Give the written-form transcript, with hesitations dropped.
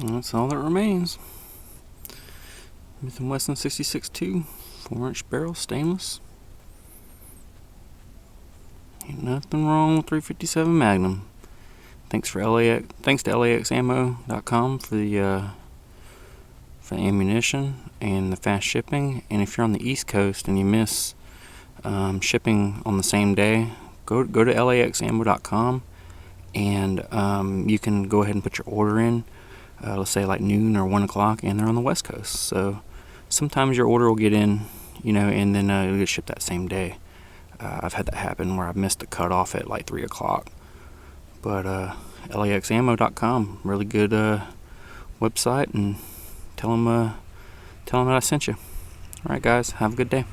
That's all that remains. Smith & Wesson 66.2, 4-inch barrel, stainless. Ain't nothing wrong with 357 Magnum. Thanks to LAXammo.com for the ammunition and the fast shipping. And if you're on the East Coast and you miss shipping on the same day, go to LAXammo.com and you can go ahead and put your order in. Let's say like noon or 1 o'clock, and they're on the West Coast. So sometimes your order will get in, and then it'll get shipped that same day. I've had that happen where I've missed the cutoff at like 3 o'clock. But LAXammo.com, really good website, and tell them that I sent you. All right, guys, have a good day.